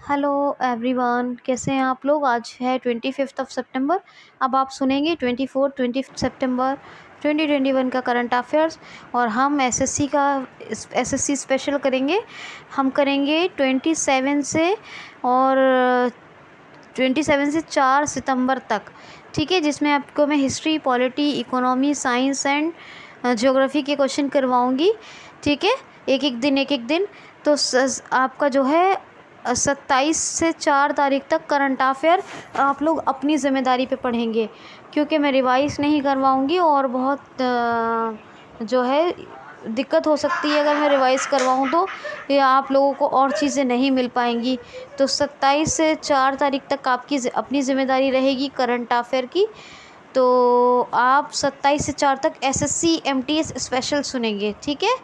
Hello everyone, कैसे हैं आप लोग। आज है 25 सितंबर। अब आप सुनेंगे 20 सितंबर 2021 का करंट अफेयर्स। और हम एसएससी स्पेशल करेंगे। हम करेंगे 27 से और 27 से 4 सितंबर तक, ठीक है। जिसमें आपको मैं history, polity, economy, science and geography के क्वेश्चन करवाऊंगी, ठीक है। एक एक दिन। तो आपका जो है 27 से 4 तारीख तक करंट अफेयर आप लोग अपनी ज़िम्मेदारी पे पढ़ेंगे, क्योंकि मैं रिवाइज़ नहीं करवाऊंगी और बहुत जो है दिक्कत हो सकती है अगर मैं रिवाइज़ करवाऊँ तो, या आप लोगों को और चीज़ें नहीं मिल पाएंगी। तो 27 से 4 तारीख तक आपकी अपनी ज़िम्मेदारी रहेगी करंट अफेयर की। तो आप 27 से 4 तक एसएससी एमटीएस स्पेशल सुनेंगे, ठीक है।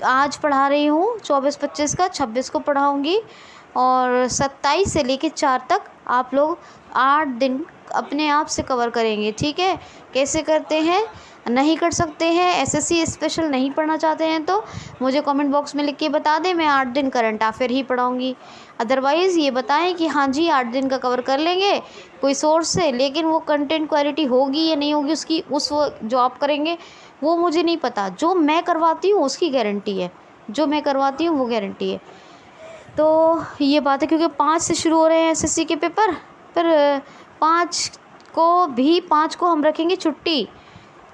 आज पढ़ा रही हूँ 24-25 का, 26 को पढ़ाऊँगी। और 27 से लेके 4 तक आप लोग 8 दिन अपने आप से कवर करेंगे, ठीक है। कैसे करते हैं, नहीं कर सकते हैं, एसएससी स्पेशल नहीं पढ़ना चाहते हैं तो मुझे कमेंट बॉक्स में लिख के बता दें, मैं 8 दिन करंट अफेयर ही पढ़ाऊँगी। अदरवाइज़ ये बताएं कि हाँ जी 8 दिन का कवर कर लेंगे कोई सोर्स से, लेकिन वो कंटेंट क्वालिटी होगी या नहीं होगी उसकी, जो आप करेंगे वो मुझे नहीं पता। जो मैं करवाती हूँ उसकी गारंटी है, जो मैं करवाती हूँ वो गारंटी है। तो ये बात है, क्योंकि 5 से शुरू हो रहे हैं एसएससी के पेपर। पर 5 को हम रखेंगे छुट्टी।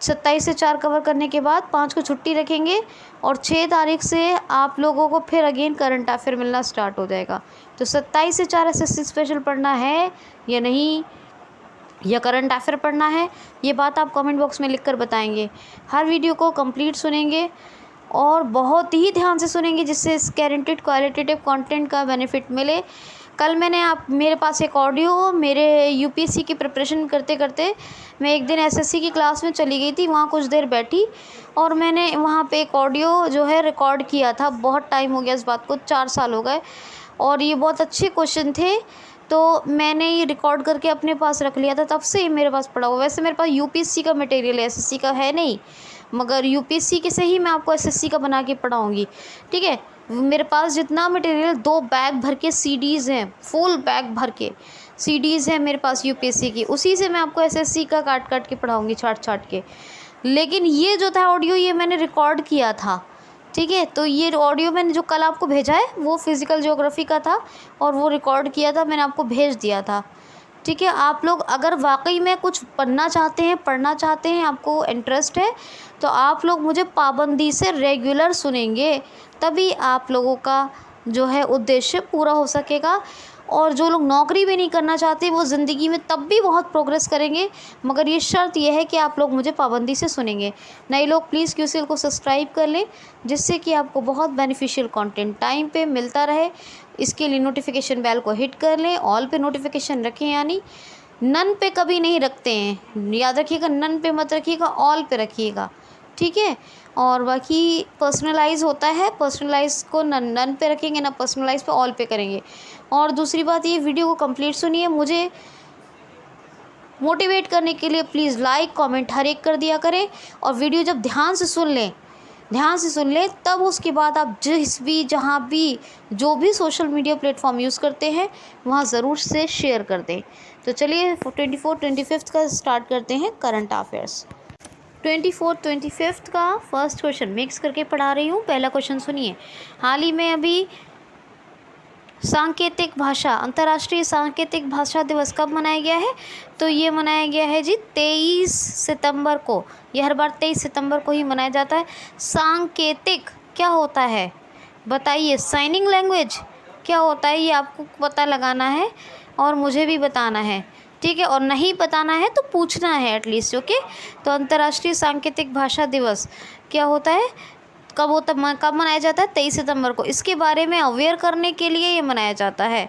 27 से 4 कवर करने के बाद 5 को छुट्टी रखेंगे और 6 तारीख से आप लोगों को फिर अगेन करंट अफेयर मिलना स्टार्ट हो जाएगा। तो 27 से 4 एसएससी स्पेशल पढ़ना है या नहीं, या करंट अफेयर पढ़ना है, ये बात आप कमेंट बॉक्स में लिखकर बताएंगे। हर वीडियो को कंप्लीट सुनेंगे और बहुत ही ध्यान से सुनेंगे, जिससे इस गारंटेड क्वालिटेटिव कंटेंट का बेनिफिट मिले। कल मेरे पास एक ऑडियो, मेरे यूपीएससी की प्रिपरेशन करते करते मैं एक दिन एसएससी की क्लास में चली गई थी, वहाँ कुछ देर बैठी और मैंने वहाँ पे एक ऑडियो जो है रिकॉर्ड किया था। बहुत टाइम हो गया इस बात को, 4 साल हो गए, और ये बहुत अच्छे क्वेश्चन थे। तो मैंने ये रिकॉर्ड करके अपने पास रख लिया था, तब से ये मेरे पास पड़ा हुआ। वैसे मेरे पास यूपीएससी का मटेरियल है, एसएससी का है नहीं, मगर यूपीएससी के से ही मैं आपको एसएससी का बना के पढ़ाऊँगी, ठीक है। मेरे पास जितना मटेरियल 2 बैग भर के सीडीज़ हैं, फुल बैग भर के सीडीज़ हैं मेरे पास यूपीएससी की, उसी से मैं आपको एसएससी का काट काट के पढ़ाऊँगी, छाट छाट के। लेकिन ये जो था ऑडियो, ये मैंने रिकॉर्ड किया था, ठीक है। तो ये ऑडियो मैंने जो कल आपको भेजा है वो फिज़िकल ज्योग्राफी का था और वो रिकॉर्ड किया था, मैंने आपको भेज दिया था, ठीक है। आप लोग अगर वाकई में कुछ पढ़ना चाहते हैं, आपको इंटरेस्ट है, तो आप लोग मुझे पाबंदी से रेगुलर सुनेंगे, तभी आप लोगों का जो है उद्देश्य पूरा हो सकेगा। और जो लोग नौकरी भी नहीं करना चाहते वो ज़िंदगी में तब भी बहुत प्रोग्रेस करेंगे, मगर ये शर्त यह है कि आप लोग मुझे पाबंदी से सुनेंगे। नए लोग प्लीज़ क्यूसीएल को सब्सक्राइब कर लें, जिससे कि आपको बहुत बेनिफिशियल कंटेंट टाइम पे मिलता रहे। इसके लिए नोटिफिकेशन बेल को हिट कर लें, ऑल पे नोटिफिकेशन रखें, यानी नन पे कभी नहीं रखते हैं, याद रखिएगा, नन पे मत रखिएगा, ऑल पे रखिएगा, ठीक है। और बाकी पर्सनलाइज़ होता है, पर्सनलाइज़ को नन पे रखेंगे ना, पर्सनलाइज़ पे ऑल पे करेंगे। और दूसरी बात, ये वीडियो को कंप्लीट सुनिए, मुझे मोटिवेट करने के लिए प्लीज़ लाइक कमेंट हर एक कर दिया करें। और वीडियो जब ध्यान से सुन लें, तब उसके बाद आप जहाँ भी जो भी सोशल मीडिया प्लेटफॉर्म यूज़ करते हैं वहाँ ज़रूर से शेयर कर दें। तो चलिए 25 का स्टार्ट करते हैं करंट अफेयर्स। 25 का फर्स्ट क्वेश्चन मिक्स करके पढ़ा रही हूँ। पहला क्वेश्चन सुनिए। हाल ही में अभी सांकेतिक भाषा, अंतर्राष्ट्रीय सांकेतिक भाषा दिवस कब मनाया गया है? तो ये मनाया गया है जी 23 सितंबर को। यह हर बार 23 सितंबर को ही मनाया जाता है। सांकेतिक क्या होता है बताइए? साइनिंग लैंग्वेज क्या होता है ये आपको पता लगाना है और मुझे भी बताना है, ठीक है। और नहीं बताना है तो पूछना है एटलीस्ट, ओके। तो अंतर्राष्ट्रीय सांकेतिक भाषा दिवस क्या होता है, कब मनाया जाता है? 23 सितंबर को। इसके बारे में अवेयर करने के लिए ये मनाया जाता है।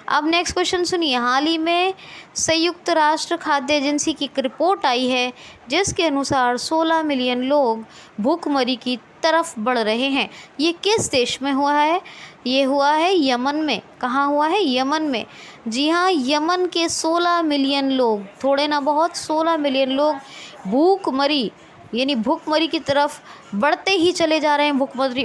अब नेक्स्ट क्वेश्चन सुनिए। हाल ही में संयुक्त राष्ट्र खाद्य एजेंसी की एक रिपोर्ट आई है, जिसके अनुसार 16 मिलियन लोग भूखमरी की तरफ बढ़ रहे हैं। ये किस देश में हुआ है? ये हुआ है यमन में। कहाँ हुआ है? यमन में। जी हाँ, यमन के 16 मिलियन लोग, थोड़े ना बहुत, 16 मिलियन लोग भूखमरी यानी भूखमरी की तरफ बढ़ते ही चले जा रहे हैं।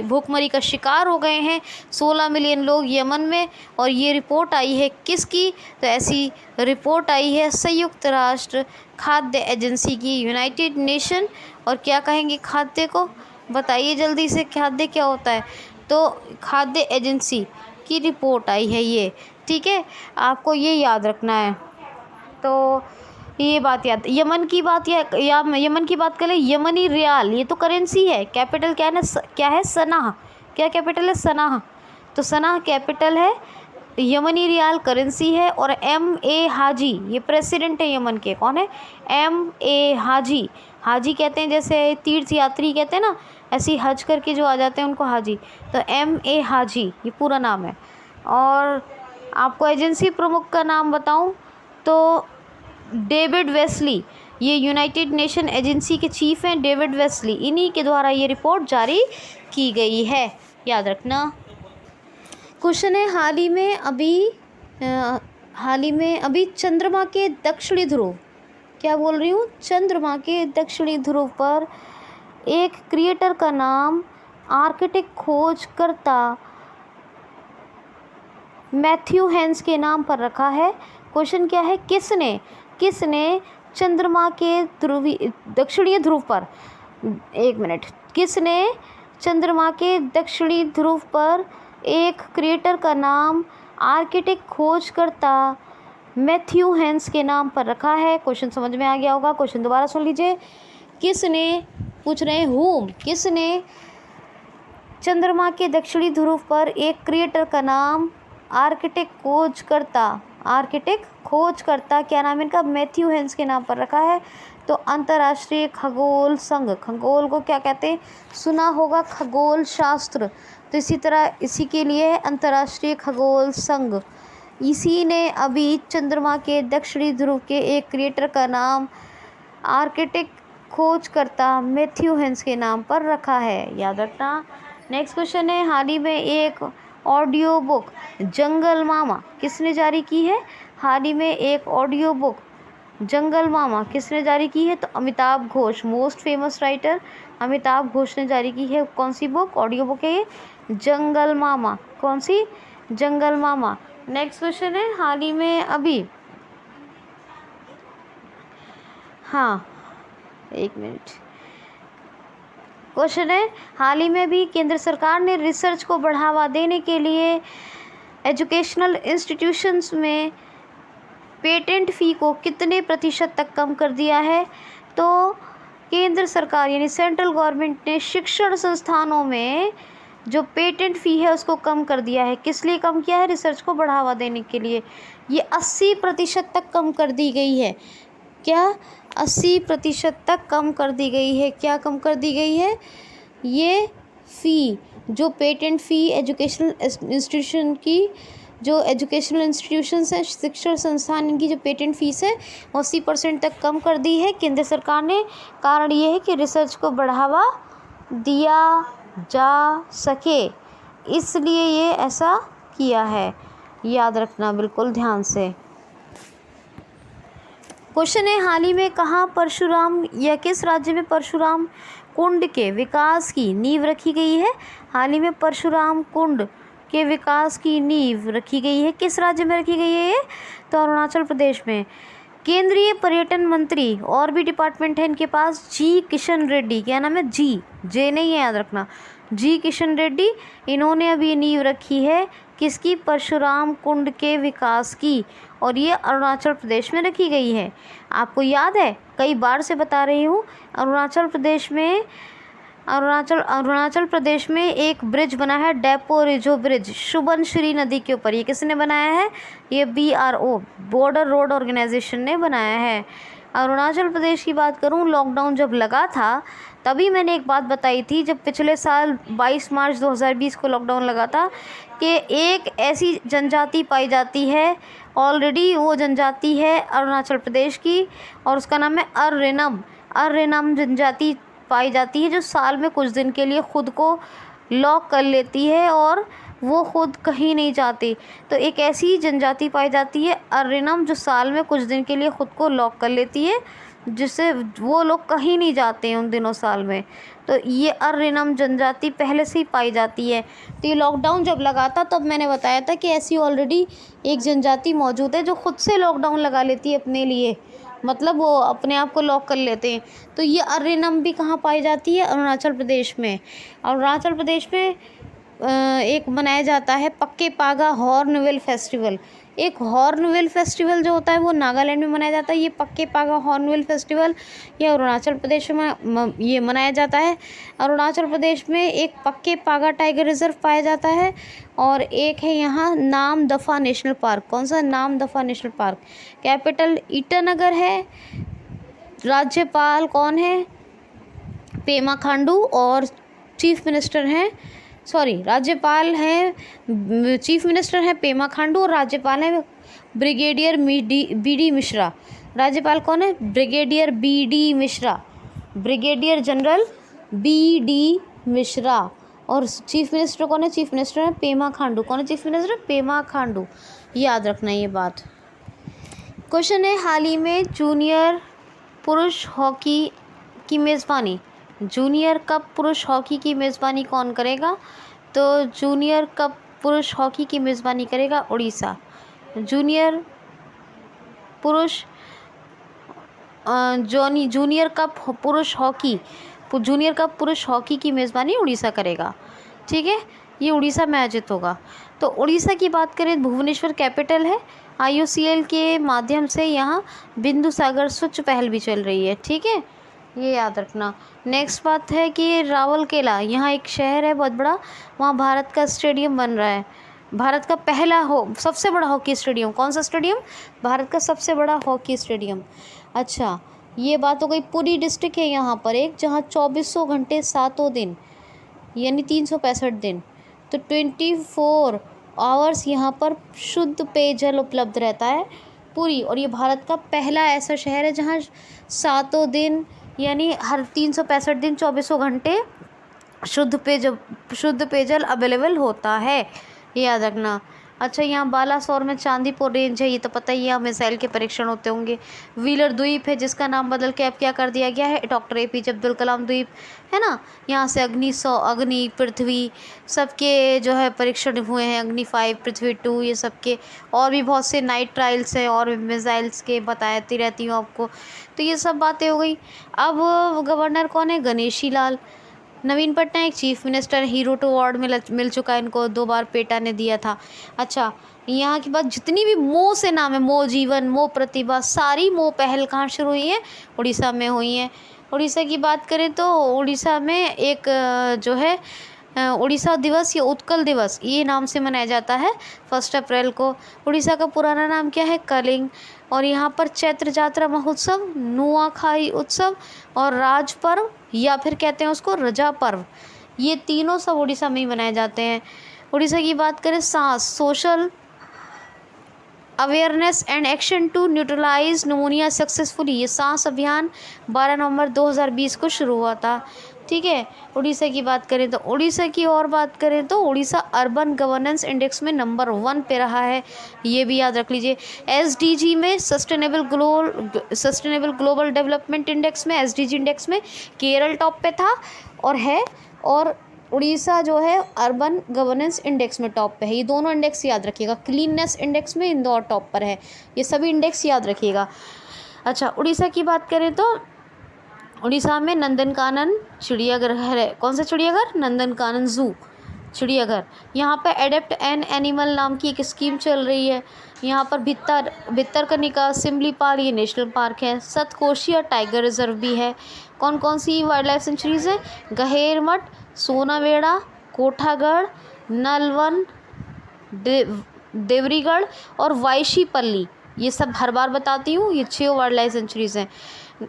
भूखमरी का शिकार हो गए हैं 16 मिलियन लोग यमन में। और ये रिपोर्ट आई है किसकी? तो ऐसी रिपोर्ट आई है संयुक्त राष्ट्र खाद्य एजेंसी की, यूनाइटेड नेशन। और क्या कहेंगे खाद्य को? बताइए जल्दी से, खाद्य क्या होता है? तो खाद्य एजेंसी की रिपोर्ट आई है ये, ठीक है, आपको ये याद रखना है। तो ये बात याद, यमन की बात या यमन की बात करें, यमनी रियाल ये तो करेंसी है। कैपिटल क्या है? सनाह। क्या कैपिटल है? सनाह। तो सनाह कैपिटल है, यमनी रियाल करेंसी है। और M.A. हाजी ये प्रेसिडेंट है यमन के। कौन है? M.A. हाजी। हाजी कहते हैं जैसे तीर्थ यात्री कहते हैं ना, ऐसे ही हज करके जो आ जाते हैं उनको हाजी। तो M.A. हाजी ये पूरा नाम है। और आपको एजेंसी प्रमुख का नाम बताऊं तो डेविड वेस्ली, ये यूनाइटेड नेशन एजेंसी के चीफ हैं डेविड वेस्ली। इन्हीं के द्वारा ये रिपोर्ट जारी की गई है, याद रखना। क्वेश्चन है हाल ही में अभी चंद्रमा के दक्षिणी ध्रुव, क्या बोल रही हूँ, चंद्रमा के दक्षिणी ध्रुव पर एक क्रिएटर का नाम आर्कटिक खोजकर्ता मैथ्यू हेंस के नाम पर रखा है। क्वेश्चन क्या है? किसने चंद्रमा के दक्षिणी ध्रुव पर, एक मिनट, किसने चंद्रमा के दक्षिणी ध्रुव पर एक क्रिएटर का नाम आर्कटिक खोजकर्ता मैथ्यू हेंस के नाम पर रखा है? क्वेश्चन समझ में आ गया होगा। क्वेश्चन दोबारा सुन लीजिए। किसने, पूछ रहे हैं हुम, किसने चंद्रमा के दक्षिणी ध्रुव पर एक क्रिएटर का नाम आर्कटिक खोजकर्ता क्या नाम है इनका? मैथ्यू हेंस के नाम पर रखा है। तो अंतर्राष्ट्रीय खगोल संघ, खगोल को क्या कहते हैं? सुना होगा, खगोल शास्त्र। तो इसी तरह इसी के लिए है अंतर्राष्ट्रीय खगोल संघ। इसी ने अभी चंद्रमा के दक्षिणी ध्रुव के एक क्रिएटर का नाम आर्कटिक खोजकर्ता मैथ्यू हेंस के नाम पर रखा है, याद रखना। नेक्स्ट क्वेश्चन है हाल ही में एक ऑडियो बुक जंगल मामा किसने जारी की है? हाल ही में एक ऑडियो बुक जंगल मामा किसने जारी की है? तो Amitabh Ghosh, most famous writer Amitabh Ghosh ने जारी की है। कौन सी बुक, ऑडियो बुक है ये? जंगल मामा। कौन सी? जंगल मामा। नेक्स्ट क्वेश्चन है हाल ही में अभी, हाँ एक मिनट, क्वेश्चन है हाल ही में भी केंद्र सरकार ने रिसर्च को बढ़ावा देने के लिए एजुकेशनल इंस्टीट्यूशंस में पेटेंट फ़ी को कितने प्रतिशत तक कम कर दिया है? तो केंद्र सरकार यानी सेंट्रल गवर्नमेंट ने शिक्षण संस्थानों में जो पेटेंट फ़ी है उसको कम कर दिया है। किस लिए कम किया है? रिसर्च को बढ़ावा देने के लिए। ये 80% तक कम कर दी गई है। क्या? 80% तक कम कर दी गई है। क्या कम कर दी गई है? ये फ़ी, जो पेटेंट फ़ी एजुकेशनल इंस्टीट्यूशन की, जो एजुकेशनल इंस्टीट्यूशंस हैं, शिक्षण संस्थान, इनकी जो पेटेंट फ़ीस है 80% तक कम कर दी है केंद्र सरकार ने। कारण ये है कि रिसर्च को बढ़ावा दिया जा सके, इसलिए ये ऐसा किया है, याद रखना बिल्कुल ध्यान से। क्वेश्चन है हाल ही में कहाँ परशुराम या किस राज्य में परशुराम कुंड के विकास की नींव रखी गई है? हाल ही में परशुराम कुंड के विकास की नींव रखी गई है। किस राज्य में रखी गई है ये? तो अरुणाचल प्रदेश में। केंद्रीय पर्यटन मंत्री, और भी डिपार्टमेंट है इनके पास, जी किशन रेड्डी। क्या नाम है? जी, जे नहीं है, याद रखना, जी किशन रेड्डी। इन्होंने अभी नींव रखी है किसकी? परशुराम कुंड के विकास की, और ये अरुणाचल प्रदेश में रखी गई है। आपको याद है, कई बार से बता रही हूँ, अरुणाचल प्रदेश में एक ब्रिज बना है, डेपो रिजो ब्रिज, सुबनश्री नदी के ऊपर। ये किसने बनाया है? ये BRO, बॉर्डर रोड ऑर्गेनाइजेशन ने बनाया है। अरुणाचल प्रदेश की बात करूं, लॉकडाउन जब लगा था तभी मैंने एक बात बताई थी, जब पिछले साल 22 मार्च 2020 को लॉकडाउन लगा था, कि एक ऐसी जनजाति पाई जाती है, ऑलरेडी वो जनजाति है अरुणाचल प्रदेश की, और उसका नाम है अर्रेनम जनजाति पाई जाती है, जो साल में कुछ दिन के लिए खुद को लॉक कर लेती है और वो खुद कहीं नहीं जाती। तो एक ऐसी जनजाति पाई जाती है अर्रेनम, जो साल में कुछ दिन के लिए खुद को लॉक कर लेती है। जिससे वो लोग कहीं नहीं जाते हैं उन दिनों साल में। तो ये अर्रेनम जनजाति पहले से ही पाई जाती है। तो ये लॉकडाउन जब लगा था तब मैंने बताया था कि ऐसी ऑलरेडी एक जनजाति मौजूद है जो खुद से लॉकडाउन लगा लेती है अपने लिए, मतलब वो अपने आप को लॉक कर लेते हैं। तो ये अर्रेनम भी कहाँ पाई जाती है? अरुणाचल प्रदेश में। अरुणाचल प्रदेश में एक मनाया जाता है पक्के पागा हॉर्नबिल फेस्टिवल। एक हॉर्नबिल फेस्टिवल जो होता है वो नागालैंड में मनाया जाता है। ये पक्के पागा हॉर्नबिल फेस्टिवल ये अरुणाचल प्रदेश में ये मनाया जाता है। अरुणाचल प्रदेश में एक पक्के पागा टाइगर रिजर्व पाया जाता है और एक है यहाँ नामदफा नेशनल पार्क। कौन सा? Namdapha national park. Capital Itanagar है। राज्यपाल कौन है? पेमा खांडू। और चीफ मिनिस्टर हैं, राज्यपाल हैं, चीफ मिनिस्टर हैं पेमा खांडू और राज्यपाल हैं ब्रिगेडियर बी.डी. मिश्रा। राज्यपाल कौन है? Brigadier BD. Mishra, brigadier general BD. Mishra. और चीफ मिनिस्टर कौन है? चीफ मिनिस्टर है पेमा खांडू। कौन है चीफ मिनिस्टर? पेमा खांडू। याद रखना ये बात। क्वेश्चन है, हाल ही में जूनियर पुरुष हॉकी की मेज़बानी, जूनियर कप पुरुष हॉकी की मेज़बानी कौन करेगा? तो जूनियर कप पुरुष हॉकी की मेज़बानी करेगा उड़ीसा। जूनियर पुरुष जूनियर कप पुरुष हॉकी की मेज़बानी उड़ीसा करेगा। ठीक है, ये उड़ीसा में आयोजित होगा। तो उड़ीसा की बात करें, भुवनेश्वर कैपिटल है। IOCL के माध्यम से यहाँ बिंदु सागर स्वच्छ पहल भी चल रही है। ठीक है, ये याद रखना। नेक्स्ट बात है कि राउरकेला, यहाँ एक शहर है बहुत बड़ा, वहाँ भारत का स्टेडियम बन रहा है। भारत का पहला सबसे बड़ा हॉकी स्टेडियम। कौन सा स्टेडियम? भारत का सबसे बड़ा हॉकी स्टेडियम। अच्छा, ये बात हो गई। पूरी डिस्ट्रिक्ट है यहाँ पर एक, जहाँ 2400 घंटे 7 दिन यानी 365 दिन तो 24 आवर्स यहाँ पर शुद्ध पेयजल उपलब्ध रहता है पूरी। और ये भारत का पहला ऐसा शहर है जहाँ 7 दिन यानी हर 365 दिन 2400 घंटे शुद्ध पेयजल अवेलेबल होता है। ये याद रखना। अच्छा, यहाँ बालासोर में चांदीपुर रेंज है, ये तो पता ही है, यहाँ मिसाइल के परीक्षण होते होंगे। व्हीलर द्वीप है जिसका नाम बदल के अब क्या कर दिया गया है? डॉक्टर APJ अब्दुल कलाम द्वीप है ना। यहाँ से अग्नि पृथ्वी सबके जो है परीक्षण हुए हैं, अग्नि 5 पृथ्वी 2 ये सबके। और भी बहुत से नाइट ट्रायल्स हैं और मिसाइल्स के बताती रहती हूँ आपको। तो ये सब बातें हो गई। अब गवर्नर कौन है? Ganeshi Lal. Naveen Patnaik chief minister. Hero two award मिल चुका है इनको, 2 बार पेटा ने दिया था। अच्छा, यहाँ की बात, जितनी भी मो से नाम है, मो जीवन, मो प्रतिभा, सारी मो पहल कहाँ शुरू हुई है? उड़ीसा में हुई है। उड़ीसा की बात करें तो उड़ीसा में एक जो है उड़ीसा दिवस या उत्कल दिवस ये नाम से मनाया जाता है 1 अप्रैल को। उड़ीसा का पुराना नाम क्या है? कलिंग। और यहाँ पर चैत्र जात्रा महोत्सव, नुआखाई उत्सव और राज पर्व या फिर कहते हैं उसको रजा पर्व, ये तीनों सब उड़ीसा में ही मनाए जाते हैं। उड़ीसा की बात करें, social awareness and action to neutralize pneumonia successfully, ये सांस अभियान 12 नवंबर 2020 को शुरू हुआ था। ठीक है, उड़ीसा की बात करें तो उड़ीसा की और बात करें तो उड़ीसा अर्बन गवर्नेंस इंडेक्स में नंबर 1 पे रहा है, ये भी याद रख लीजिए। SDG में सस्टेनेबल ग्लोबल डेवलपमेंट इंडेक्स में, SDG इंडेक्स में केरल टॉप पे था और है, और उड़ीसा जो है अर्बन गवर्नेंस इंडेक्स में टॉप पे है। ये दोनों इंडेक्स याद रखिएगा। क्लीननेस इंडेक्स में इंदौर टॉप पर है। ये सभी इंडेक्स याद रखिएगा। अच्छा, उड़ीसा की बात करें तो उड़ीसा में नंदनकानन चिड़ियाघर है। कौन सा चिड़ियाघर? नंदनकानन जू चिड़ियाघर। यहाँ पे एडेप्ट एन एनिमल नाम की एक स्कीम चल रही है। यहाँ पर भितरकनिका, सिमलीपाल ये नेशनल पार्क है। सतकोशिया टाइगर रिजर्व भी है। कौन कौन सी वाइल्ड लाइफ सेंचुरीज़ हैं? गहेरमठ, सोनावेड़ा, कोठागढ़, नलवन, देवरीगढ़ और वाइशीपल्ली। ये सब हर बार बताती हूँ, ये 6 वाइल्ड लाइफ सेंचुरीज़ हैं।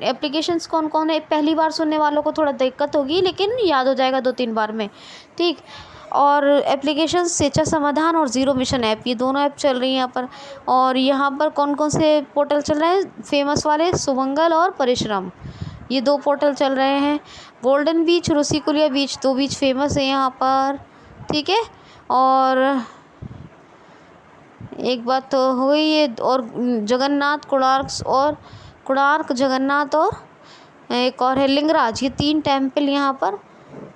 एप्लीकेशंस कौन कौन है? पहली बार सुनने वालों को थोड़ा दिक्कत होगी लेकिन याद हो जाएगा 2-3 बार में। ठीक, और एप्लीकेशन सेचा समाधान और ज़ीरो मिशन ऐप, ये दोनों ऐप चल रही हैं यहाँ पर। और यहाँ पर कौन कौन से पोर्टल चल रहे हैं? फेमस वाले सुमंगल और परिश्रम, ये 2 पोर्टल चल रहे हैं। गोल्डन बीच, ऋषिकुलिया बीच, 2 बीच फेमस है यहाँ पर। ठीक है, और एक बात तो हो गई ये, और जगन्नाथ, कोणार्क, जगन्नाथ और एक और है लिंगराज, ये 3 टेम्पल यहाँ पर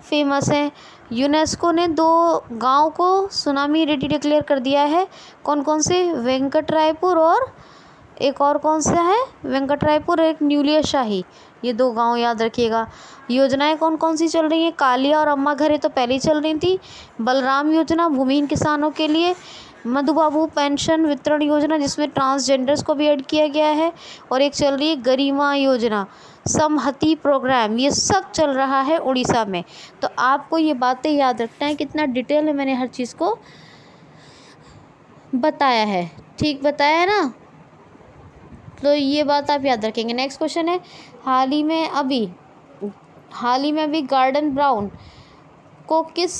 फेमस हैं। यूनेस्को ने 2 गांव को सुनामी रेडी डिक्लेयर कर दिया है। कौन कौन से? वेंकटरायपुर और एक और कौन सा है? वेंकटरायपुर, एक न्यूलिया शाही, ये 2 गांव याद रखिएगा। योजनाएं कौन कौन सी चल रही हैं? कालिया और अम्मा घरे तो पहले ही चल रही थी। बलराम योजना भूमिहीन किसानों के लिए, मधुबाबू पेंशन वितरण योजना जिसमें ट्रांसजेंडर्स को भी ऐड किया गया है, और एक चल रही है गरिमा योजना, समहति प्रोग्राम, ये सब चल रहा है उड़ीसा में। तो आपको ये बातें याद रखना है, कितना डिटेल में मैंने हर चीज़ को बताया है, ठीक बताया है ना। तो ये बात आप याद रखेंगे। नेक्स्ट क्वेश्चन है, हाल ही में अभी गॉर्डन ब्राउन को किस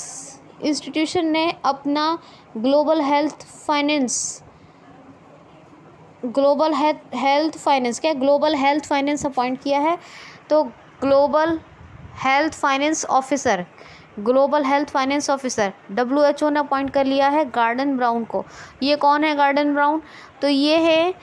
इंस्टीट्यूशन ने अपना ग्लोबल हेल्थ फाइनेंस अपॉइंट किया है? तो global health finance officer WHO ने अपॉइंट कर लिया है गॉर्डन ब्राउन को। ये कौन है गॉर्डन ब्राउन? तो ये है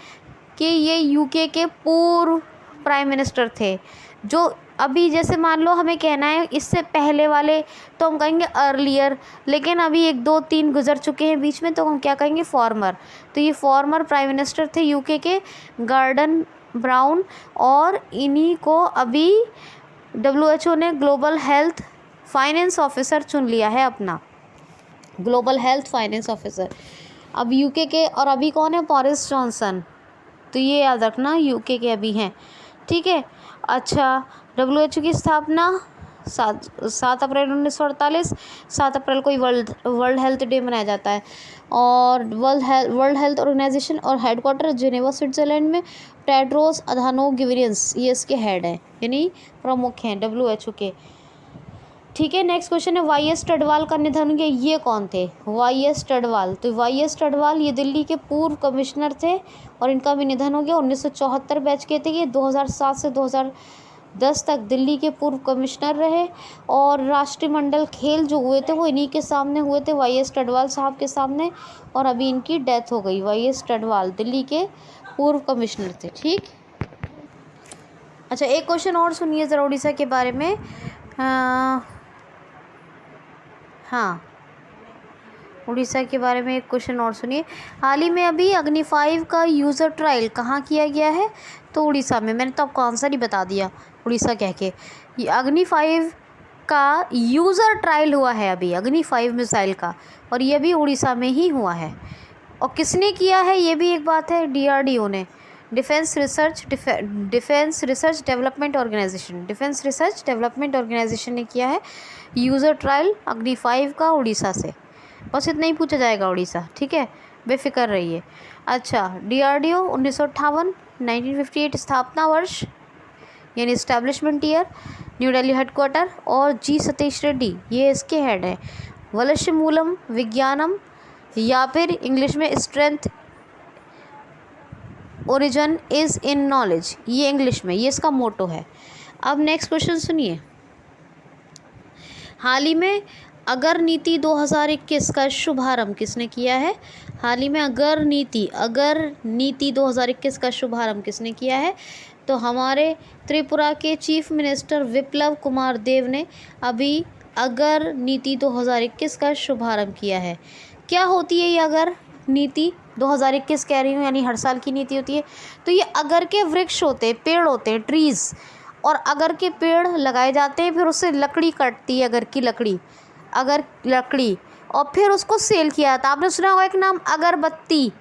कि ये यूके के पूर्व प्राइम मिनिस्टर थे, जो अभी जैसे मान लो हमें कहना है इससे पहले वाले तो हम कहेंगे अर्लियर, लेकिन अभी 1 2 3 गुजर चुके हैं बीच में, तो हम क्या कहेंगे? फॉर्मर। तो ये फॉर्मर प्राइम मिनिस्टर थे यूके के, गॉर्डन ब्राउन, और इन्हीं को अभी WHO ने ग्लोबल हेल्थ फाइनेंस ऑफिसर चुन लिया है अपना, ग्लोबल हेल्थ फाइनेंस ऑफिसर। अब यूके के, और अभी कौन है? Boris Johnson. तो ये याद रखना, यूके के अभी हैं, ठीक है। अच्छा, WHO की स्थापना 7 अप्रैल 1948, 7 अप्रैल को ही वर्ल्ड हेल्थ डे मनाया जाता है। और वर्ल्ड हेल्थ ऑर्गेनाइजेशन और हेडक्वार्टर जिनेवा स्विट्ज़रलैंड में। टेड्रोस अधानोम गिब्रियंस ये इसके हेड हैं, यानी प्रमुख हैं WHO के, ठीक है। नेक्स्ट क्वेश्चन है, YS टडवाल का निधन हुआ, ये कौन थे? YS टडवाल। तो YS टडवाल ये दिल्ली के पूर्व कमिश्नर थे और इनका भी निधन हो गया। 1974 बैच के थे ये, 2007 से 2010 तक दिल्ली के पूर्व कमिश्नर रहे। और राष्ट्रमंडल खेल जो हुए थे वो इन्हीं के सामने हुए थे, YS टडवाल साहब के सामने, और अभी इनकी डेथ हो गई। YS टडवाल दिल्ली के पूर्व कमिश्नर थे, ठीक। अच्छा, एक क्वेश्चन और सुनिए ज़रा उड़ीसा के बारे में। हाँ, उड़ीसा के बारे में एक क्वेश्चन और सुनिए। हाल ही में अभी अग्नि 5 का यूज़र ट्रायल कहाँ किया गया है? तो उड़ीसा में। मैंने तो आपको आंसर ही बता दिया उड़ीसा कह के। ये अग्नि 5 का यूज़र ट्रायल हुआ है अभी, अग्नि 5 मिसाइल का, और ये भी उड़ीसा में ही हुआ है। और किसने किया है ये भी एक बात है, DRDO ने, डिफेंस रिसर्च डेवलपमेंट ऑर्गेनाइजेशन ने किया है यूज़र ट्रायल अग्नि 5 का उड़ीसा से। बस इतना ही पूछा जाएगा उड़ीसा, ठीक है, बेफिक्र रहिए। अच्छा, DRDO 1958 स्थापना वर्ष यानी establishment year, new Delhi headquarter, और G सतीश रेड्डी ये इसके हेड है। वलश्य मूलम विज्ञानम, या फिर इंग्लिश में strength origin is in knowledge, ये इंग्लिश में, ये इसका मोटो है। अब नेक्स्ट क्वेश्चन सुनिए। हाल ही में अगर नीति 2021 का शुभारंभ किसने किया है? हाल ही में अगर नीति 2021 का शुभारंभ किसने किया है? तो हमारे त्रिपुरा के चीफ मिनिस्टर विप्लव कुमार देव ने अभी अगर नीति 2021 का शुभारंभ किया है। क्या होती है ये अगर नीति 2021 कह रही हूँ, यानी हर साल की नीति होती है। तो ये अगर के वृक्ष होते हैं, पेड़ होते हैं, ट्रीज़, और अगर के पेड़ लगाए जाते हैं, फिर उससे लकड़ी कटती है, अगर लकड़ी, और फिर उसको सेल किया जाता है। आपने सुना होगा एक नाम अगरबत्ती,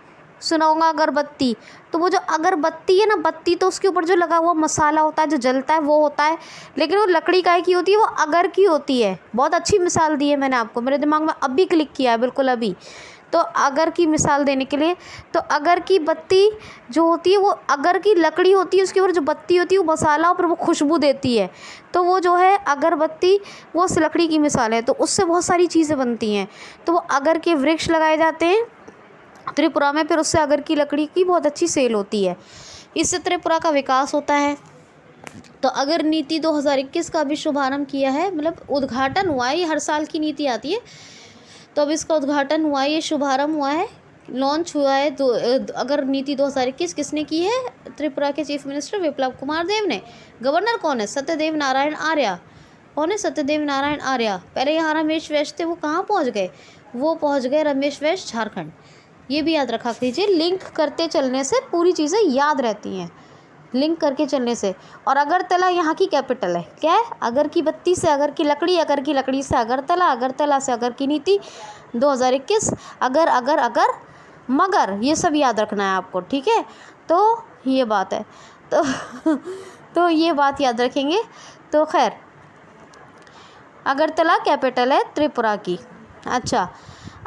सुना होगा अगरबत्ती। तो वो जो अगरबत्ती है ना, बत्ती तो उसके ऊपर जो लगा हुआ मसाला होता है जो जलता है वो होता है, लेकिन वो लकड़ी काय की होती है, वो अगर की होती है। बहुत अच्छी मिसाल दी है मैंने आपको, मेरे दिमाग में अभी क्लिक किया है, बिल्कुल अभी। तो अगर की मिसाल देने के लिए, तो अगर की बत्ती जो होती है वो अगर की लकड़ी होती है, उसके ऊपर जो बत्ती होती है वो मसाला, और वो खुशबू देती है। तो वो जो है अगरबत्ती वो उस लकड़ी की मिसाल है। तो उससे बहुत सारी चीज़ें बनती हैं। तो वो अगर के वृक्ष लगाए जाते हैं त्रिपुरा में, फिर उससे अगर की लकड़ी की बहुत अच्छी सेल होती है। इससे त्रिपुरा का विकास होता है। तो अगर नीति 2021 का भी शुभारंभ किया है, मतलब उद्घाटन हुआ है, ये हर साल की नीति आती है, तो अब इसका उद्घाटन हुआ है, ये शुभारंभ हुआ है लॉन्च हुआ है अगर नीति 2021 किसने की है? त्रिपुरा के चीफ मिनिस्टर विप्लव कुमार देव ने। गवर्नर कौन है? सत्यदेव नारायण आर्य। कौन है? सत्यदेव नारायण आर्य। पहले यहाँ रमेश वैश थे, वो कहाँ पहुँच गए? वो पहुँच गए रमेश वैश झारखंड। ये भी याद रखा कीजिए, लिंक करते चलने से पूरी चीज़ें याद रहती हैं, लिंक करके चलने से। और अगरतला यहाँ की कैपिटल है। क्या है? अगर की बत्ती से अगर की लकड़ी, अगर की लकड़ी से अगरतला, अगरतला से अगर की नीति 2021। अगर मगर, ये सब याद रखना है आपको, ठीक है। तो ये बात है, तो ये बात याद रखेंगे। तो खैर, अगरतला कैपिटल है त्रिपुरा की। अच्छा,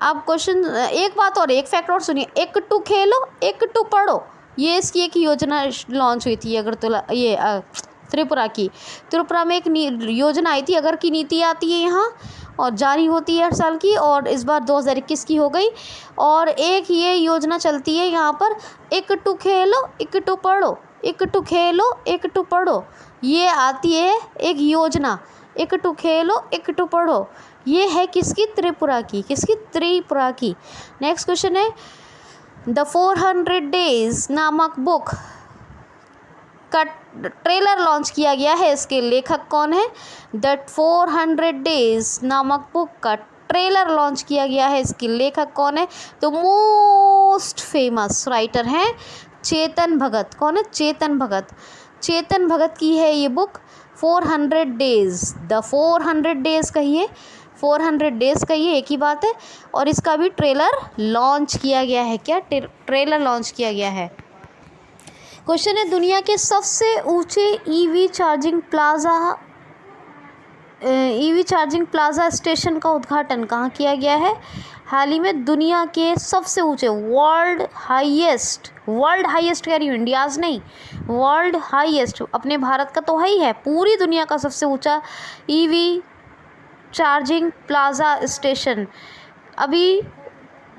अब क्वेश्चन, एक बात और, एक फैक्ट और सुनिए। एक टू खेलो एक टू पढ़ो, ये इसकी एक योजना लॉन्च हुई थी अगरतला, ये त्रिपुरा की। त्रिपुरा में एक योजना आई थी, अगर की नीति आती है यहाँ और जारी होती है हर साल की, और इस बार 2021 की हो गई। और एक ये योजना चलती है यहाँ पर, एक टू खेलो एक टू पढ़ो, एक टू खेलो एक टू पढ़ो, ये आती है एक योजना, एक टू खेलो एक टू पढ़ो। ये है किसकी? त्रिपुरा की। किसकी? त्रिपुरा की। नेक्स्ट क्वेश्चन है, द 400 डेज नामक बुक का ट्रेलर लॉन्च किया गया है, इसके लेखक कौन है? द 400 डेज नामक बुक का ट्रेलर लॉन्च किया गया है, इसके लेखक कौन है? तो मोस्ट फेमस राइटर हैं चेतन भगत। कौन है? चेतन भगत। चेतन भगत की है ये बुक 400 डेज। द 400 डेज कहिए, 400 डेज कहिए, एक ही बात है। और इसका भी ट्रेलर लॉन्च किया गया है। क्या? ट्रेलर लॉन्च किया गया है। क्वेश्चन है, दुनिया के सबसे ऊंचे ईवी चार्जिंग प्लाजा स्टेशन का उद्घाटन कहाँ किया गया है? हाल ही में दुनिया के सबसे ऊंचे, वर्ल्ड हाईएस्ट कह रही हूँ, इंडियाज़ नहीं, वर्ल्ड हाईएस्ट, अपने भारत का तो है ही है, पूरी दुनिया का सबसे ऊंचा ईवी चार्जिंग प्लाजा स्टेशन अभी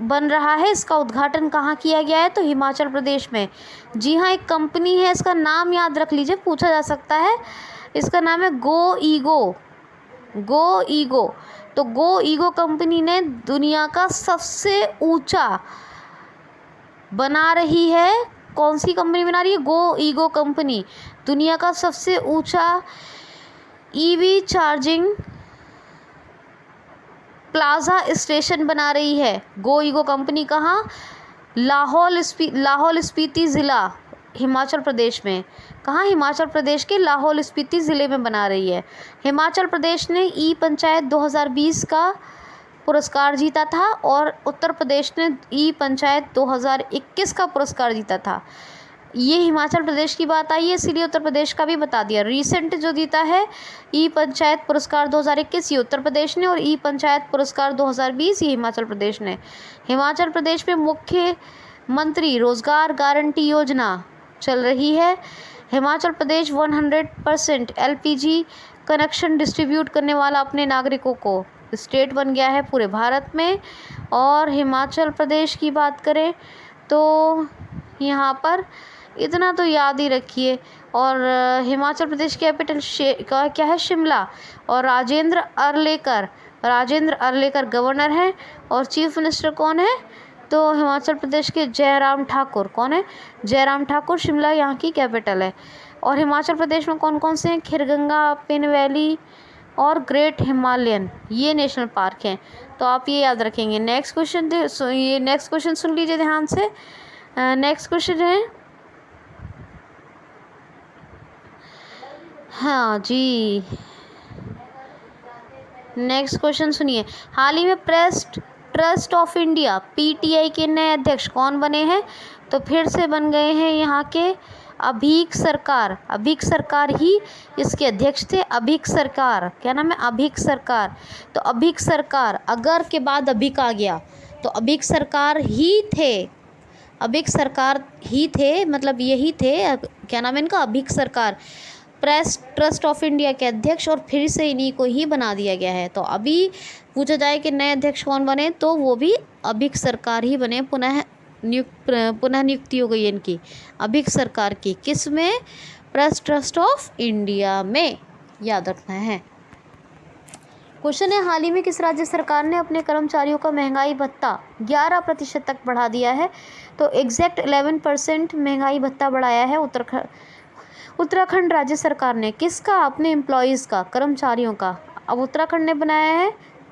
बन रहा है। इसका उद्घाटन कहाँ किया गया है? तो हिमाचल प्रदेश में। जी हाँ, एक कंपनी है, इसका नाम याद रख लीजिए, पूछा जा सकता है। इसका नाम है गो ईगो। तो गो ईगो कंपनी ने दुनिया का सबसे ऊंचा बना रही है। कौन सी कंपनी बना रही है? गो ईगो कंपनी दुनिया का सबसे ऊंचा ईवी चार्जिंग प्लाजा स्टेशन बना रही है गो ईगो कंपनी। कहाँ? लाहौल स्पीति ज़िला, हिमाचल प्रदेश में। कहाँ? हिमाचल प्रदेश के लाहौल स्पीति ज़िले में बना रही है। हिमाचल प्रदेश ने ई पंचायत 2020 का पुरस्कार जीता था और उत्तर प्रदेश ने ई पंचायत 2021 का पुरस्कार जीता था। ये हिमाचल प्रदेश की बात आई है, इसीलिए उत्तर प्रदेश का भी बता दिया। रिसेंट जो जीता है ई पंचायत पुरस्कार 2021 ये उत्तर प्रदेश ने, और ई पंचायत पुरस्कार 2020 ये हिमाचल प्रदेश ने। हिमाचल प्रदेश में मुख्यमंत्री रोजगार गारंटी योजना चल रही है। Himachal Pradesh 100% LPG connection distribute करने वाला अपने नागरिकों को स्टेट बन गया है पूरे भारत में। और हिमाचल प्रदेश की बात करें तो यहाँ पर इतना तो याद ही रखिए। और हिमाचल प्रदेश कैपिटल क्या है? शिमला। और राजेंद्र अरलेकर गवर्नर हैं। और चीफ मिनिस्टर कौन है? तो हिमाचल प्रदेश के जयराम ठाकुर। कौन है? जयराम ठाकुर। शिमला यहाँ की कैपिटल है। और हिमाचल प्रदेश में कौन कौन से हैं? खिरगंगा, पिन वैली और ग्रेट हिमालयन, ये नेशनल पार्क हैं। तो आप ये याद रखेंगे। नेक्स्ट क्वेश्चन सुन लीजिए ध्यान से। नेक्स्ट क्वेश्चन है, हाँ जी, नेक्स्ट क्वेश्चन सुनिए। हाल ही में press trust of India PTI के नए अध्यक्ष कौन बने हैं? तो फिर से बन गए हैं यहाँ के अभीक सरकार ही इसके अध्यक्ष थे। अभीक सरकार, क्या नाम है? अभीक सरकार। तो अभीक सरकार, अगर के बाद अभीक आ गया तो अभीक सरकार ही थे, मतलब यही थे। क्या नाम है इनका? अभीक सरकार, प्रेस ट्रस्ट ऑफ इंडिया के अध्यक्ष, और फिर से इन्हीं को ही बना दिया गया है। तो अभी पूछा जाए कि नए अध्यक्ष कौन बने, तो वो भी अभीक सरकार ही बने। पुनः नियुक्ति हो गई इनकी अभीक सरकार की। किस में? प्रेस ट्रस्ट ऑफ इंडिया में, याद रखना है। क्वेश्चन है, हाल ही में किस राज्य सरकार ने अपने कर्मचारियों का महंगाई भत्ता 11% तक बढ़ा दिया है? तो एग्जैक्ट 11% महंगाई भत्ता बढ़ाया है उत्तराखंड राज्य सरकार ने। किसका? अपने एम्प्लॉयज़ का, कर्मचारियों का। अब उत्तराखंड ने बनाया है,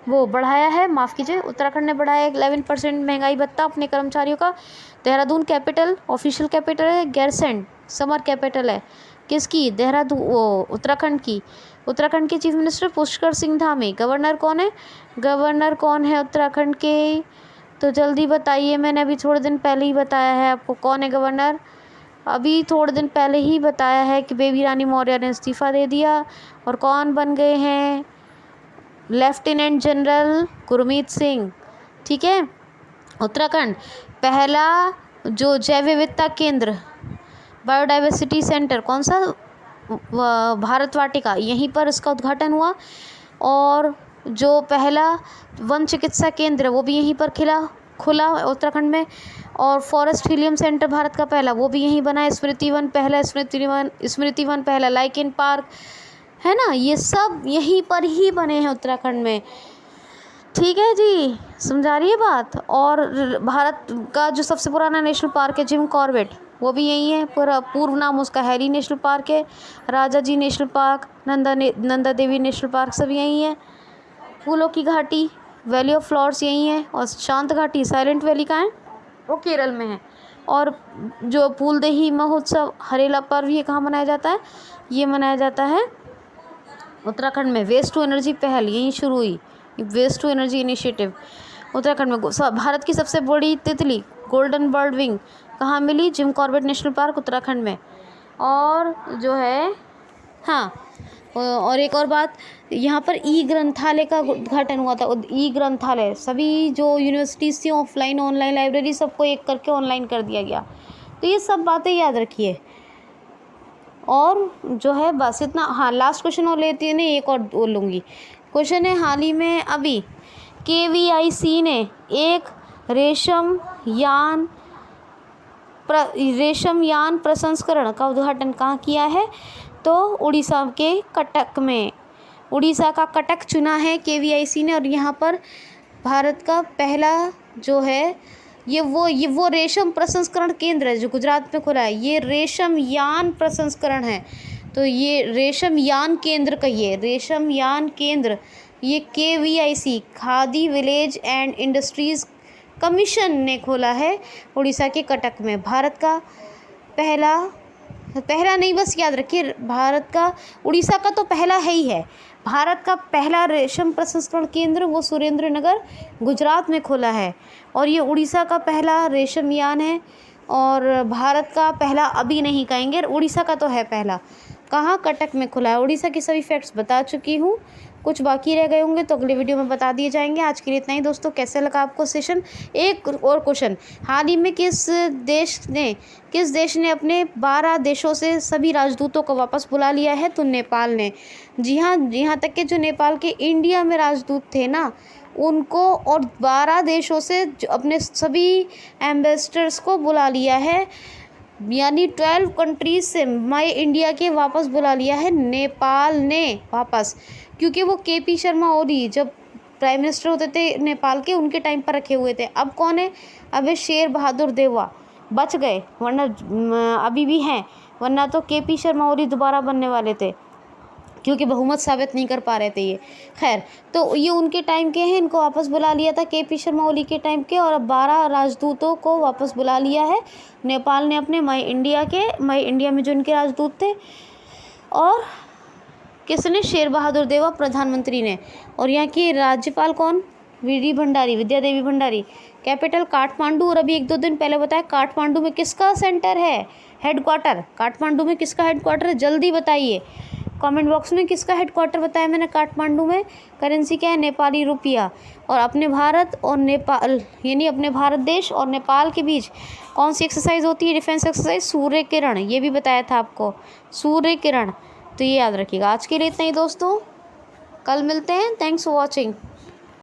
वो बढ़ाया है, माफ़ कीजिए, उत्तराखंड ने बढ़ाया 11% महंगाई भत्ता अपने कर्मचारियों का। देहरादून कैपिटल, ऑफिशियल कैपिटल है, गैरसैंण समर कैपिटल है। किसकी? देहरादून, वो उत्तराखंड की। उत्तराखंड के chief minister Pushkar Singh Dhami. Governor कौन है? गवर्नर कौन है उत्तराखंड के? तो जल्दी बताइए, मैंने अभी थोड़े दिन पहले ही बताया है आपको कौन है गवर्नर। अभी थोड़े दिन पहले ही बताया है कि बेबी रानी मौर्य ने इस्तीफ़ा दे दिया और कौन बन गए हैं? Lieutenant general Gurmeet Singh. ठीक है। उत्तराखंड पहला जो जैव विविधता केंद्र, बायोडाइवर्सिटी सेंटर, कौन सा? भारत वाटिका, यहीं पर इसका उद्घाटन हुआ। और जो पहला वन चिकित्सा केंद्र वो भी यहीं पर खुला उत्तराखंड में। और फॉरेस्ट हीलियम सेंटर भारत का पहला, वो भी यहीं बना है। स्मृति वन पहला, लाइकेन पार्क है ना, ये सब यहीं पर ही बने हैं उत्तराखंड में। ठीक है जी, समझा रही है बात। और भारत का जो सबसे पुराना नेशनल पार्क है जिम कॉर्बेट, वो भी यही है। पूर्व नाम उसका हैरी नेशनल पार्क है। राजा जी national park, Nanda Devi national park सब यही है। फूलों की घाटी, वैली ऑफ फ्लावर्स यही है। और शांत घाटी, साइलेंट वैली का है, वो केरल में है। और जो फूलदेही महोत्सव, हरेला पर्व, ये कहाँ मनाया जाता है? ये मनाया जाता है उत्तराखंड में। वेस्ट टू एनर्जी पहल यहीं शुरू हुई, waste to energy initiative Uttarakhand में। भारत की सबसे बड़ी तितली गोल्डन बर्ड विंग कहाँ मिली? Jim Corbett national park Uttarakhand में। और जो है, हाँ, और एक और बात, यहाँ पर ई ग्रंथालय का उद्घाटन हुआ था। ई ग्रंथालय, सभी जो यूनिवर्सिटीज़ थी ऑफलाइन ऑनलाइन लाइब्रेरी सबको एक करके ऑनलाइन कर दिया गया। तो ये सब बातें याद रखिए। और जो है बस इतना। हाँ, लास्ट क्वेश्चन और लेती है, नहीं एक और बोल लूँगी। क्वेश्चन है, हाल ही में अभी KVIC ने एक रेशम यान प्रसंस्करण का उद्घाटन कहाँ किया है? तो उड़ीसा के कटक में। उड़ीसा का कटक चुना है KVIC ने। और यहाँ पर भारत का पहला जो है ये वो रेशम प्रसंस्करण केंद्र है जो गुजरात में खुला है। ये रेशम यान प्रसंस्करण है। तो ये रेशम यान केंद्र कहिए, रेशम यान केंद्र, ये KVIC khadi village and industries commission ने खोला है उड़ीसा के कटक में। भारत का पहला नहीं, बस याद रखिए, भारत का, उड़ीसा का तो पहला है ही है। भारत का पहला रेशम प्रसंस्करण केंद्र वो सुरेंद्र नगर गुजरात में खोला है। और ये उड़ीसा का पहला रेशम यान है। और भारत का पहला अभी नहीं कहेंगे, उड़ीसा का तो है पहला। कहाँ? कटक में खुला है। उड़ीसा के सभी फैक्ट्स बता चुकी हूँ, कुछ बाकी रह गए होंगे तो अगले वीडियो में बता दिए जाएंगे। आज के लिए इतना ही दोस्तों। कैसे लगा आपको सेशन? एक और क्वेश्चन, हाल ही में किस देश ने अपने 12 देशों से सभी राजदूतों को वापस बुला लिया है? तो नेपाल ने। जी हाँ, यहाँ तक कि जो नेपाल के इंडिया में राजदूत थे ना, उनको और 12 देशों से अपने सभी एम्बेसडर्स को बुला लिया है। यानी 12 कंट्रीज से माय इंडिया के वापस बुला लिया है नेपाल ने वापस। क्योंकि वो KP शर्मा ओली जब प्राइम मिनिस्टर होते थे नेपाल के, उनके टाइम पर रखे हुए थे। अब कौन है? अब शेर बहादुर देवा बच गए, वरना अभी भी हैं, वरना तो KP शर्मा ओली दोबारा बनने वाले थे क्योंकि बहुमत साबित नहीं कर पा रहे थे ये। खैर, तो ये उनके टाइम के हैं, इनको वापस बुला लिया था KP शर्मा ओली के टाइम के। और अब 12 राजदूतों को वापस बुला लिया है नेपाल ने अपने माई इंडिया में जो इनके राजदूत थे। और किसने? शेर बहादुर देवा प्रधानमंत्री ने। और यहाँ की राज्यपाल कौन? विद्या देवी भंडारी। कैपिटल काठमांडू। और अभी 1-2 दिन पहले बताया काठमांडू में किसका सेंटर है, हेडक्वार्टर? काठमांडू में किसका हेडक्वार्टर है? जल्दी बताइए कमेंट बॉक्स में, किसका हेडक्वार्टर बताया मैंने काठमांडू में? करेंसी क्या है? नेपाली रुपया। और अपने भारत और नेपाल, यानी अपने भारत देश और नेपाल के बीच कौन सी एक्सरसाइज होती है? डिफेंस एक्सरसाइज सूर्य किरण, ये भी बताया था आपको, सूर्य किरण। तो ये याद रखिएगा। आज के लिए इतना ही दोस्तों, कल मिलते हैं। Thanks for watching.